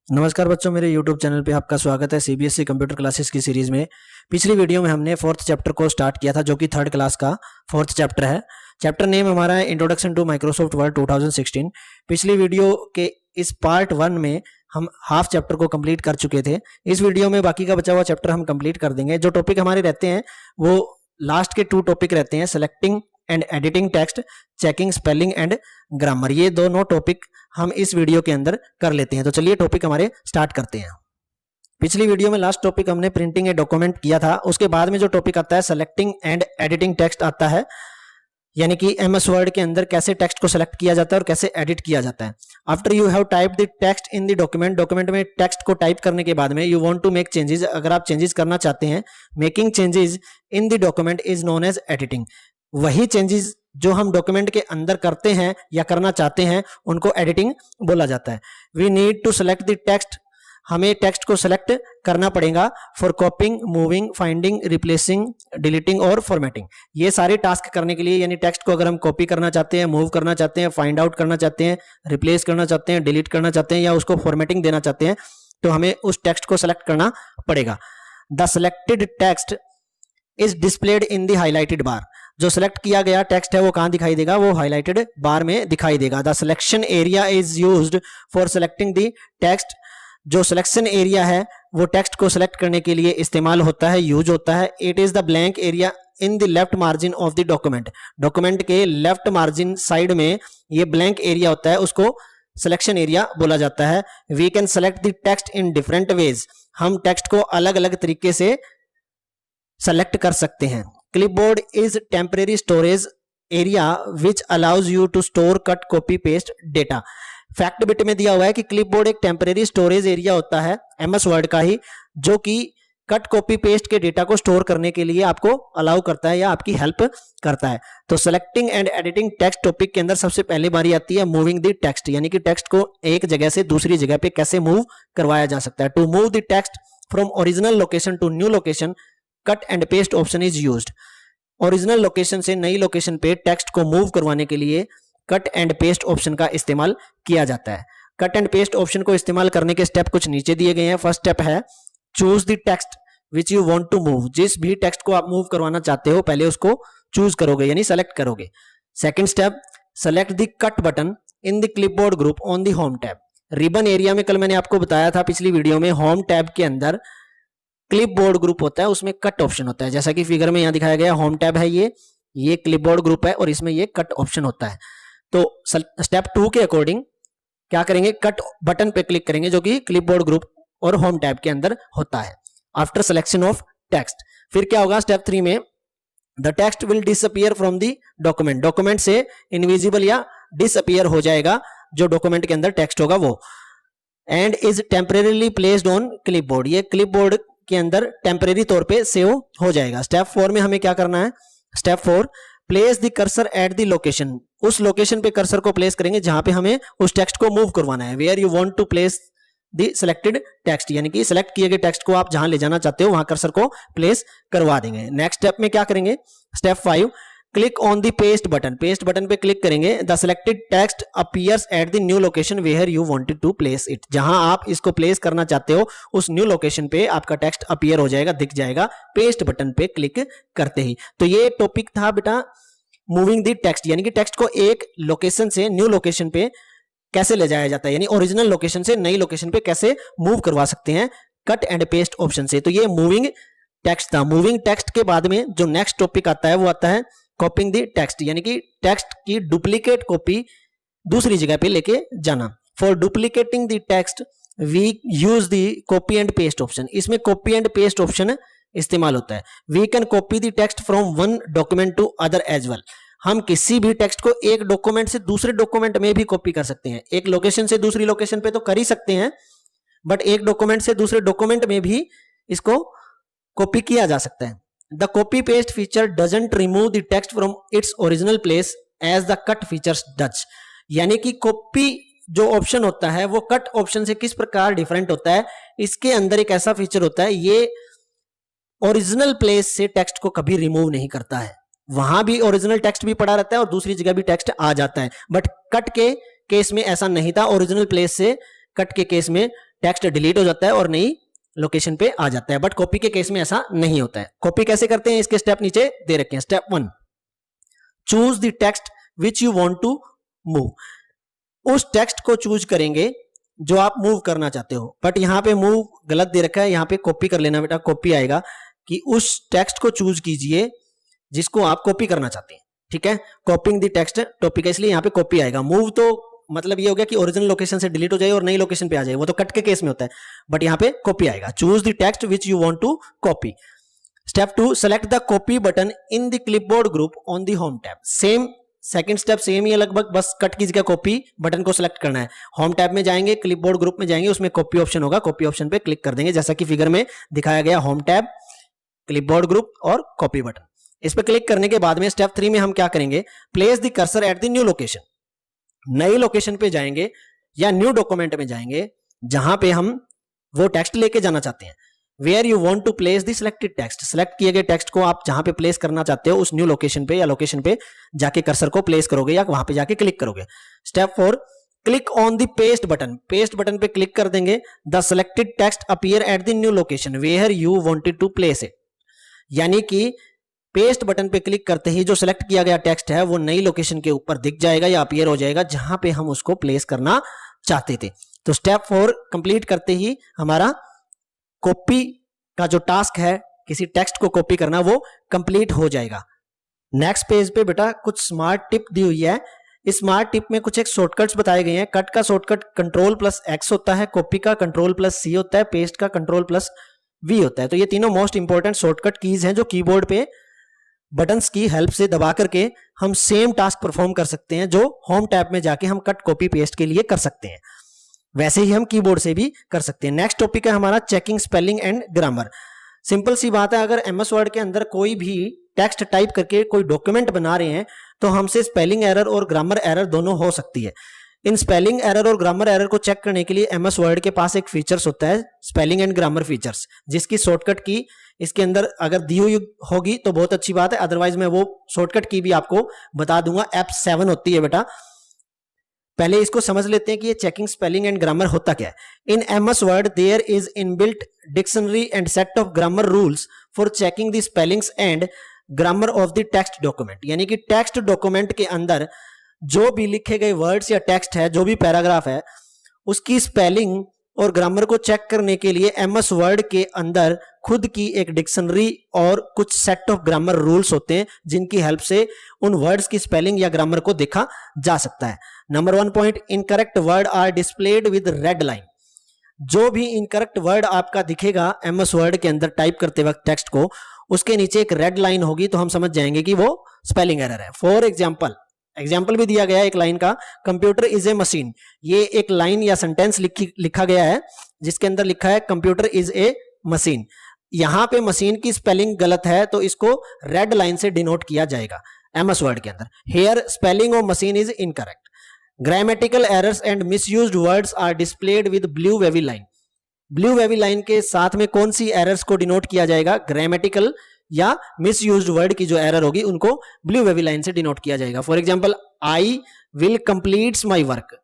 नमस्कार बच्चों, मेरे YouTube चैनल पे आपका स्वागत है सीबीएसई कंप्यूटर क्लासेस की सीरीज में। पिछली वीडियो में हमने फोर्थ चैप्टर को स्टार्ट किया था, जो कि थर्ड क्लास का फोर्थ चैप्टर है। चैप्टर नेम हमारा है इंट्रोडक्शन टू माइक्रोसॉफ्ट वर्ड 2016। पिछली वीडियो के इस पार्ट 1 में हम हाफ चैप्टर को कंप्लीट कर चुके थे। इस वीडियो में बाकी का बचा हुआ चैप्टर हम कंप्लीट कर देंगे। जो टॉपिक हमारे रहते हैं वो लास्ट के 2 टॉपिक रहते हैं, selecting and editing text, checking spelling and grammar. ये दोनों टॉपिक हम इस वीडियो के अंदर कर लेते हैं। तो चलिए टॉपिक हमारे स्टार्ट करते हैं। पिछली वीडियो में लास्ट टॉपिक हमने प्रिंटिंग ए डॉक्यूमेंट किया था। उसके बाद में जो टॉपिक आता है सेलेक्टिंग एंड एडिटिंग टेक्स्ट आता है, यानी कि एमएस वर्ड के अंदर कैसे टेक्स्ट को सेलेक्ट किया जाता है और कैसे एडिट किया जाता है। After you have type the text in the document में टेक्स्ट को टाइप करने के बाद में you want to make changes, अगर आप चेंजेस करना चाहते हैं, making changes in the document is known as editing. वही चेंजेस जो हम डॉक्यूमेंट के अंदर करते हैं या करना चाहते हैं उनको एडिटिंग बोला जाता है। We need to select the text, हमें टेक्स्ट को सेलेक्ट करना पड़ेगा for copying, moving, finding, replacing, deleting और फॉर्मेटिंग। ये सारे टास्क करने के लिए, यानी टेक्स्ट को अगर हम कॉपी करना चाहते हैं, मूव करना चाहते हैं, फाइंड आउट करना चाहते हैं, रिप्लेस करना चाहते हैं, डिलीट करना चाहते हैं या उसको फॉर्मेटिंग देना चाहते हैं, तो हमें उस टेक्स्ट को सेलेक्ट करना पड़ेगा। The selected text is displayed in the highlighted bar. जो सिलेक्ट किया गया टेक्स्ट है वो कहां दिखाई देगा? वो हाईलाइटेड बार में दिखाई देगा। The selection area is used for selecting the text. जो सिलेक्शन एरिया है वो टेक्स्ट को सिलेक्ट करने के लिए इस्तेमाल होता है, यूज होता है। It is the blank area in the left margin of the document. Document के लेफ्ट मार्जिन साइड में ये ब्लैंक एरिया होता है, उसको सिलेक्शन एरिया बोला जाता है। We can select the text in different ways. हम टेक्स्ट को अलग अलग तरीके से सेलेक्ट कर सकते हैं। Clipboard is temporary storage area which allows you to store, cut, copy, paste data. Fact bit में दिया हुआ है कि क्लिपबोर्ड एक टेम्परेरी स्टोरेज एरिया होता है एमएस वर्ड का ही, जो कि कट, कॉपी, पेस्ट के डेटा को स्टोर करने के लिए आपको अलाउ करता है या आपकी हेल्प करता है। तो selecting and editing text topic के अंदर सबसे पहली बारी आती है मूविंग द टेक्स्ट, यानी कि टेक्स्ट को एक जगह से दूसरी जगह पे कैसे मूव करवाया जा सकता है। To move the text from original location to new location, cut and paste option is used. Original location से नई लोकेशन पे टेक्स्ट को मूव करवाने के लिए कट एंड पेस्ट ऑप्शन का इस्तेमाल किया जाता है। कट एंड पेस्ट ऑप्शन को इस्तेमाल करने के स्टेप कुछ नीचे दिए गए हैं। फर्स्ट स्टेप है choose the text which you want to move. जिस भी टेक्स्ट को आप मूव करवाना चाहते हो पहले उसको चूज करोगे, यानी सेलेक्ट करोगे। Second step, select the cut button in the clipboard group on the home tab. Ribbon area में कल मैंने आपको बताया था पिछली वीडियो में, होम टैब के अंदर क्लिपबोर्ड ग्रुप होता है, उसमें कट ऑप्शन होता है। जैसा कि फिगर में यहां दिखाया गया, होम टैब है ये क्लिपबोर्ड ग्रुप है और इसमें ये कट ऑप्शन होता है। तो स्टेप 2 के अकॉर्डिंग क्या करेंगे? कट बटन पे क्लिक करेंगे, जो कि क्लिपबोर्ड ग्रुप और होम टैब के अंदर होता है। आफ्टर सिलेक्शन ऑफ टेक्स्ट फिर क्या होगा? स्टेप 3 में the text will disappear from the document. Document से इनविजिबल या डिसअपियर हो जाएगा जो डॉक्यूमेंट के अंदर टेक्स्ट होगा वो। And is temporarily placed on clipboard. ये क्लिपबोर्ड के अंदर टेम्परेरी तौर पे सेव हो जाएगा। स्टेप 4 में हमें क्या करना है? Step 4, place the cursor at the location. उस लोकेशन पे कर्सर को प्लेस करेंगे जहां पे हमें उस टेक्स्ट को मूव करवाना है। Where you want to place the selected text, यानी कि सिलेक्ट किए गए टेक्स्ट को आप जहां ले जाना चाहते हो वहां कर्सर को प्लेस करवा देंगे। नेक्स्ट स्टेप में क्या करेंगे? Step 5, click on the paste button. Paste button पे क्लिक करेंगे। The selected text appears at the new location where you wanted to place it. जहां आप इसको प्लेस करना चाहते हो उस न्यू लोकेशन पे आपका टेक्स्ट अपीयर हो जाएगा, दिख जाएगा पेस्ट बटन पे क्लिक करते ही। तो ये टॉपिक था बेटा मूविंग द टेक्स्ट, यानी कि टेक्स्ट को एक लोकेशन से न्यू लोकेशन पे कैसे ले जाया जाता है, यानी ओरिजिनल लोकेशन से नई लोकेशन पे कैसे मूव करवा सकते हैं कट एंड पेस्ट ऑप्शन से। तो ये मूविंग टेक्स्ट था। मूविंग टेक्स्ट के बाद में जो नेक्स्ट टॉपिक आता है वो आता है कॉपिंग द टेक्स्ट, यानी कि टेक्स्ट की डुप्लीकेट कॉपी दूसरी जगह पे लेके जाना। For duplicating the text we use the copy and paste option. इसमें कॉपी एंड पेस्ट ऑप्शन इस्तेमाल होता है। We can copy the text from one document to other as well. हम किसी भी टेक्स्ट को एक डॉक्यूमेंट से दूसरे डॉक्यूमेंट में भी कॉपी कर सकते हैं। एक लोकेशन से दूसरी लोकेशन पे तो कर ही सकते हैं, बट एक डॉक्यूमेंट से दूसरे डॉक्यूमेंट में भी इसको कॉपी किया जा सकता है। The copy paste feature doesn't remove the text from its original place as the cut features does। यानी कि कॉपी जो ऑप्शन होता है वो कट ऑप्शन से किस प्रकार डिफरेंट होता है? इसके अंदर एक ऐसा फीचर होता है, ये ओरिजिनल प्लेस से टेक्स्ट को कभी रिमूव नहीं करता है। वहां भी ओरिजिनल टेक्स्ट भी पड़ा रहता है और दूसरी जगह भी टेक्स्ट आ जाता है, बट कट के केस में ऐसा नहीं था। ओरिजिनल प्लेस से कट के केस में टेक्स्ट डिलीट हो जाता है और नई लोकेशन पे आ जाता है। बट कॉपी के केस में ऐसा नहीं होता है। कॉपी कैसे करते हैं, इसके स्टेप नीचे दे रखे हैं। Step 1, choose the text which you want to move. उस टेक्स्ट को चूज करेंगे जो आप मूव करना चाहते हो। बट यहां पे मूव गलत दे रखा है, यहां पे कॉपी कर लेना बेटा। कॉपी आएगा कि उस टेक्स्ट को चूज कीजिए जिसको आप कॉपी करना चाहते हैं। ठीक है, कॉपिंग द टेक्स्ट टॉपिक है, इसलिए यहां पे कॉपी आएगा। मूव तो मतलब ये हो गया कि ओरिजिनल लोकेशन से डिलीट हो जाए और नई लोकेशन पे आ जाए, वो तो कट के केस में होता है। बट यहां पे कॉपी आएगा। Choose the text which you want to copy. Step 2, select the copy button in the clipboard group on the home tab. Same second step same ही है लगभग, बस कट की जगह कॉपी बटन को सिलेक्ट करना है। होम टैब में जाएंगे, क्लिपबोर्ड ग्रुप में जाएंगे, उसमें कॉपी ऑप्शन होगा, कॉपी ऑप्शन पे क्लिक कर देंगे जैसा कि फिगर में दिखाया गया। होम टैब, क्लिपबोर्ड ग्रुप और कॉपी बटन, इस पे क्लिक करने के बाद में स्टेप 3 में हम क्या करेंगे, place the cursor eight the new location. नई लोकेशन पे जाएंगे या न्यू डॉक्यूमेंट में जाएंगे जहां पे हम वो टेक्स्ट लेके जाना चाहते हैं। Where you want to place the selected text, select किए गए टेक्स्ट को आप जहां पे प्लेस करना चाहते हो उस न्यू लोकेशन पे या लोकेशन पे जाके कर्सर को प्लेस करोगे या वहां पे जाके क्लिक करोगे। Step 4, click on the paste button. Paste button पे क्लिक कर देंगे। The selected text appear at the new location where you wanted to place it. यानी कि पेस्ट बटन पे क्लिक करते ही जो सिलेक्ट किया गया टेक्स्ट है वो नई लोकेशन के ऊपर दिख जाएगा या अपीयर हो जाएगा जहां पे हम उसको प्लेस करना चाहते थे। तो स्टेप 4 कंप्लीट करते ही हमारा कॉपी का जो टास्क है किसी टेक्स्ट को कॉपी करना वो कंप्लीट हो जाएगा। नेक्स्ट पेज पे बेटा कुछ स्मार्ट टिप दी हुई है। इस स्मार्ट टिप में कुछ एक शॉर्टकट्स बताए गए हैं। कट का शॉर्टकट Ctrl+X होता है, कॉपी का Ctrl+C होता है, पेस्ट का Ctrl+V होता है। तो ये तीनों मोस्ट इंपॉर्टेंट शॉर्टकट कीज हैं जो कीबोर्ड पे बटन्स की हेल्प से दबा करके हम सेम टास्क परफॉर्म कर सकते हैं जो होम टैब में जाके हम कट कॉपी पेस्ट के लिए कर सकते हैं, वैसे ही हम कीबोर्ड से भी कर सकते हैं। नेक्स्ट टॉपिक है हमारा checking spelling and grammar. Simple सी बात है, अगर एमएस वर्ड के अंदर कोई भी टेक्स्ट टाइप करके कोई डॉक्यूमेंट बना रहे हैं तो हमसे स्पेलिंग एरर और ग्रामर एरर दोनों हो सकती है। इन स्पेलिंग एरर और ग्रामर एरर को चेक करने के लिए एमएस वर्ड के पास एक फीचर्स होता है, स्पेलिंग एंड ग्रामर फीचर्स, जिसकी शॉर्टकट की इसके अंदर अगर दी हुई होगी तो बहुत अच्छी बात है, अदरवाइज मैं वो शॉर्टकट की भी आपको बता दूंगा। F7 होती है बेटा। पहले इसको समझ लेते हैं कि ये चेकिंग स्पेलिंग एंड ग्रामर होता क्या है। In MS Word there is inbuilt dictionary and set of grammar rules for checking the spellings and grammar of the text document. यानी कि टेक्स्ट डॉक्यूमेंट के अंदर जो भी लिखे गए वर्ड्स या टेक्स्ट है, जो भी पैराग्राफ है, उसकी स्पेलिंग और ग्रामर को चेक करने के लिए एमएस वर्ड के अंदर खुद की एक डिक्शनरी और कुछ सेट ऑफ ग्रामर रूल्स होते हैं जिनकी हेल्प से उन वर्ड्स की स्पेलिंग या ग्रामर को देखा जा सकता है। Number 1 point, incorrect word are displayed with red line. जो भी इनकरेक्ट वर्ड आपका दिखेगा एमएस वर्ड के अंदर टाइप करते वक्त टेक्स्ट को, उसके नीचे एक रेड लाइन होगी तो हम समझ जाएंगे कि वो स्पेलिंग एरर है। फॉर एग्जाम्पल भी दिया गया है एक लाइन का, कंप्यूटर इज ए मशीन। ये एक लाइन या सेंटेंस लिखा गया है जिसके अंदर लिखा है कंप्यूटर इज ए मशीन। यहां पे मशीन की स्पेलिंग गलत है तो इसको रेड लाइन से डिनोट किया जाएगा एमएस वर्ड के अंदर। Here spelling of machine is incorrect. Grammatical errors and misused words are displayed with blue wavy line. Blue wavy line के साथ में कौन सी एरर्स को डिनोट किया जाएगा? ग्रामेटिकल या मिसयूज्ड वर्ड की जो एरर होगी उनको ब्लू वेवी लाइन से डिनोट किया जाएगा। For example, I will completes my work.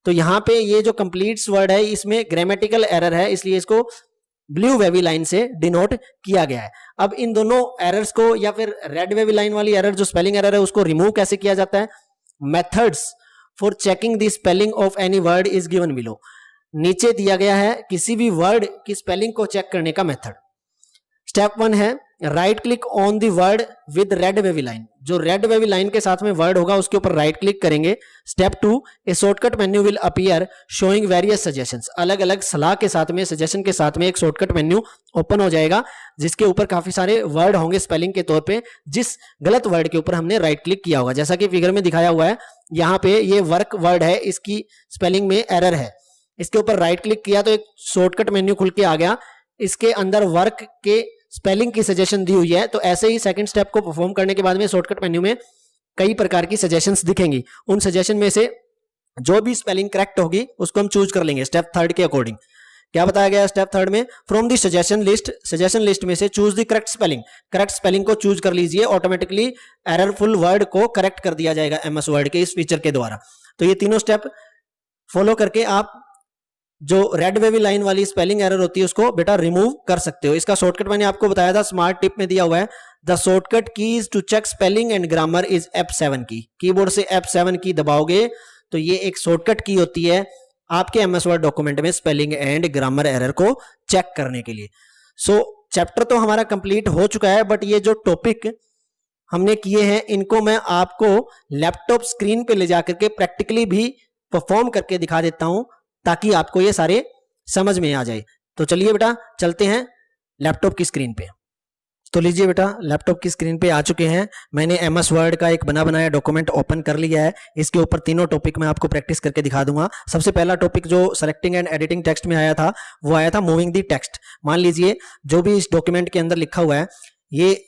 तो यहां पे ये जो कंप्लीट्स वर्ड है इसमें ग्रामेटिकल एरर है, इसलिए इसको ब्लू वेवी लाइन से डिनोट किया गया है। अब इन दोनों एरर्स को या फिर रेड वेवी लाइन वाली एरर जो स्पेलिंग एरर है उसको रिमूव कैसे किया जाता है? Methods for checking the spelling of any word is given below. नीचे दिया गया है किसी भी वर्ड की स्पेलिंग को चेक करने का मेथड। स्टेप 1 है right click on the word with red wavy line. जो रेड वेवी लाइन के साथ में वर्ड होगा उसके ऊपर राइट क्लिक करेंगे। Step 2, A shortcut menu will appear showing various suggestions. अलग अलग सलाह के साथ में, सजेशन के साथ में एक शॉर्टकट मेन्यू ओपन हो जाएगा जिसके ऊपर काफी सारे वर्ड होंगे स्पेलिंग के तौर पे, जिस गलत वर्ड के ऊपर हमने राइट क्लिक किया होगा। जैसा कि फिगर में दिखाया हुआ है, यहाँ पे ये वर्क वर्ड है, इसकी स्पेलिंग में एरर है। इसके ऊपर राइट क्लिक किया तो एक शॉर्टकट मेन्यू खुल के आ गया, इसके अंदर वर्क के स्पेलिंग की सजेशन दी हुई है। तो ऐसे ही सेकंड स्टेप को परफॉर्म करने के बाद में शॉर्टकट मेन्यू में कई प्रकार की सजेशंस दिखेंगी। उन सजेशन में से जो भी स्पेलिंग करेक्ट होगी उसको हम चूज कर लेंगे स्टेप 3 के अकॉर्डिंग। क्या बताया गया है स्टेप 3 में? फ्रॉम द सजेशन लिस्ट में से choose the correct spelling. Correct spelling को चूज कर लीजिए, ऑटोमेटिकली एररफुल वर्ड को करेक्ट कर दिया जाएगा एमएस वर्ड के इस फीचर के द्वारा। तो ये तीनों स्टेप फॉलो करके आप जो रेड वेवी लाइन वाली स्पेलिंग एरर होती है उसको बेटा रिमूव कर सकते हो। इसका शॉर्टकट मैंने आपको बताया था, स्मार्ट टिप में दिया हुआ है, the shortcut keys to check spelling and grammar is F7 key. Keyboard से F7 की दबाओगे तो ये एक शॉर्टकट की होती है आपके MS वर्ड डॉक्यूमेंट में स्पेलिंग एंड ग्रामर एरर को चेक करने के लिए। सो चैप्टर तो हमारा कंप्लीट हो चुका है, बट ये जो टॉपिक हमने किए हैं इनको मैं आपको लैपटॉप स्क्रीन पे ले जाकर के प्रैक्टिकली भी परफॉर्म करके दिखा देता हूं ताकि आपको ये सारे समझ में आ जाए। तो चलिए बेटा चलते हैं लैपटॉप की स्क्रीन पे। तो लीजिए बेटा लैपटॉप की स्क्रीन पे आ चुके हैं। मैंने MS वर्ड का एक बना बनाया डॉक्यूमेंट ओपन कर लिया है। इसके ऊपर तीनों टॉपिक मैं आपको प्रैक्टिस करके दिखा दूंगा। सबसे पहला टॉपिक जो सेलेक्टिंग एंड एडिटिंग टेक्स्ट में आया था वो आया था मूविंग दी टेक्स्ट। मान लीजिए जो भी इस डॉक्यूमेंट के अंदर लिखा हुआ है, ये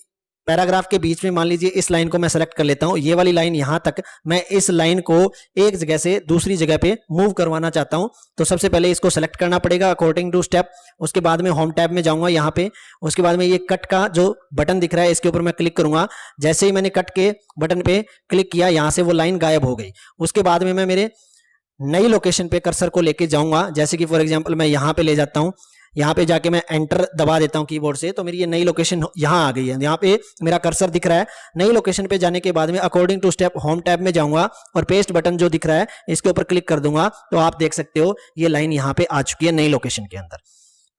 पैराग्राफ के बीच में मान लीजिए इस लाइन को मैं सेलेक्ट कर लेता हूं, ये वाली लाइन यहां तक, मैं इस लाइन को एक जगह से दूसरी जगह पे मूव करवाना चाहता हूं। तो सबसे पहले इसको सेलेक्ट करना पड़ेगा अकॉर्डिंग टू स्टेप। उसके बाद में होम टैब में जाऊंगा यहाँ पे। उसके बाद में ये कट का जो बटन दिख रहा है इसके ऊपर मैं क्लिक करूंगा। जैसे ही मैंने कट के बटन पे क्लिक किया यहां से वो लाइन गायब हो गई। उसके बाद में मैं मेरे नई लोकेशन पे कर्सर को लेके जाऊंगा। जैसे कि फॉर एग्जांपल मैं यहाँ पे ले जाता हूँ, यहाँ पे जाके मैं एंटर दबा देता हूँ कीबोर्ड से, तो मेरी ये नई लोकेशन यहाँ आ गई है। यहाँ पे मेरा कर्सर दिख रहा है। नई लोकेशन पे जाने के बाद में according to step home tab में जाऊंगा और पेस्ट बटन जो दिख रहा है इसके ऊपर क्लिक कर दूंगा। तो आप देख सकते हो ये लाइन यहाँ पे आ चुकी है नई लोकेशन के अंदर।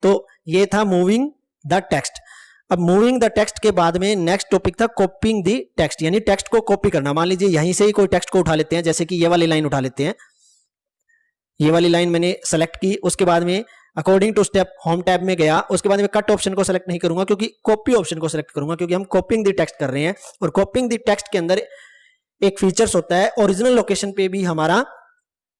तो ये था मूविंग द टेक्स्ट। अब मूविंग द टेक्स्ट के बाद में नेक्स्ट टॉपिक था कॉपिंग द टेक्स्ट, यानी टेक्स्ट को कॉपी करना। मान लीजिए यहीं से ही कोई टेक्स्ट को उठा लेते हैं, जैसे कि ये वाली लाइन उठा लेते हैं। ये वाली लाइन मैंने सेलेक्ट की। उसके बाद में according to step home tab में गया। उसके बाद में कट ऑप्शन को सेलेक्ट नहीं करूंगा क्योंकि कॉपी ऑप्शन को सेलेक्ट करूंगा, क्योंकि हम कॉपिंग द टेक्स्ट कर रहे हैं। और कॉपिंग द टेक्स्ट के अंदर एक फीचर्स होता है, ओरिजिनल लोकेशन पे भी हमारा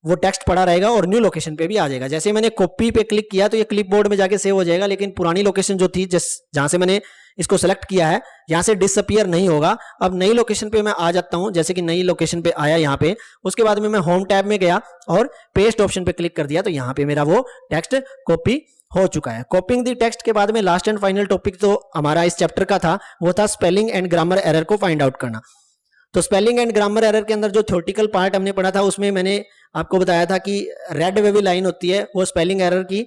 वो टेक्स्ट पड़ा रहेगा और न्यू लोकेशन पे भी आ जाएगा। जैसे मैंने कॉपी पे क्लिक किया तो ये क्लिपबोर्ड में जाके सेव हो जाएगा, लेकिन पुरानी लोकेशन जो थी जहां से मैंने इसको सेलेक्ट किया है यहां से डिसअपीयर नहीं होगा। अब नई लोकेशन पे मैं आ जाता हूं, जैसे कि नई लोकेशन पे आया यहाँ पे। उसके बाद में मैं होम टैब में गया और पेस्ट ऑप्शन पे क्लिक कर दिया, तो यहाँ पे मेरा वो टेक्स्ट कॉपी हो चुका है। कॉपिंग द टेक्स्ट के बाद में लास्ट एंड फाइनल टॉपिक तो हमारा इस चैप्टर का था वो था स्पेलिंग एंड ग्रामर एरर को फाइंड आउट करना। तो स्पेलिंग एंड ग्रामर एरर के अंदर जो थ्योरेटिकल पार्ट हमने पढ़ा था उसमें मैंने आपको बताया था कि रेड वेवी लाइन होती है वो स्पेलिंग एरर की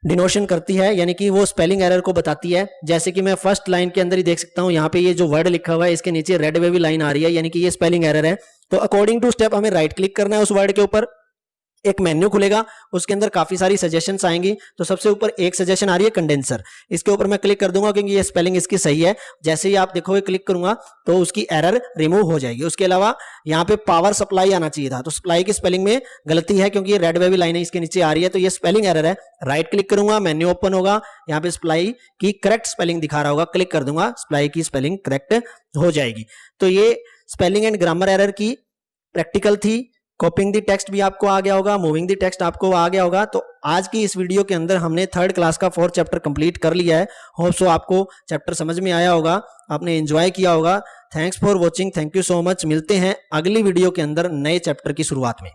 डिनोशन करती है, यानी कि वो स्पेलिंग एरर को बताती है। जैसे कि मैं फर्स्ट लाइन के अंदर ही देख सकता हूं, यहाँ पे ये जो वर्ड लिखा हुआ है इसके नीचे रेड वेवी लाइन आ रही है, यानी कि ये स्पेलिंग एरर है। तो अकॉर्डिंग टू स्टेप हमें राइट क्लिक करना है उस वर्ड के ऊपर। एक मेन्यू खुलेगा, उसके अंदर काफी सारी सजेशंस आएंगी। तो सबसे ऊपर एक सजेशन आ रही है कंडेंसर, इसके ऊपर मैं क्लिक कर दूंगा क्योंकि ये स्पेलिंग इसकी सही है। जैसे ही आप देखोगे क्लिक करूंगा तो उसकी एरर रिमूव हो जाएगी। उसके अलावा यहाँ पे पावर सप्लाई आना चाहिए था, तो सप्लाई की स्पेलिंग में गलती है क्योंकि ये रेड वेवी लाइन है इसके नीचे आ रही है, तो ये स्पेलिंग एरर है। राइट क्लिक करूंगा, मेन्यू ओपन होगा, यहाँ पे सप्लाई की करेक्ट स्पेलिंग दिखा रहा होगा, क्लिक कर दूंगा, सप्लाई की स्पेलिंग करेक्ट हो जाएगी। तो ये स्पेलिंग एंड ग्रामर एरर की प्रैक्टिकल थी। कॉपिंग द टेक्स्ट भी आपको आ गया होगा, मूविंग द टेक्स्ट आपको आ गया होगा। तो आज की इस वीडियो के अंदर हमने थर्ड क्लास का 4th चैप्टर कंप्लीट कर लिया है। होप सो आपको चैप्टर समझ में आया होगा, आपने एंजॉय किया होगा। Thanks for watching, thank you so much. मिलते हैं अगली वीडियो के अंदर नए चैप्टर की शुरुआत में।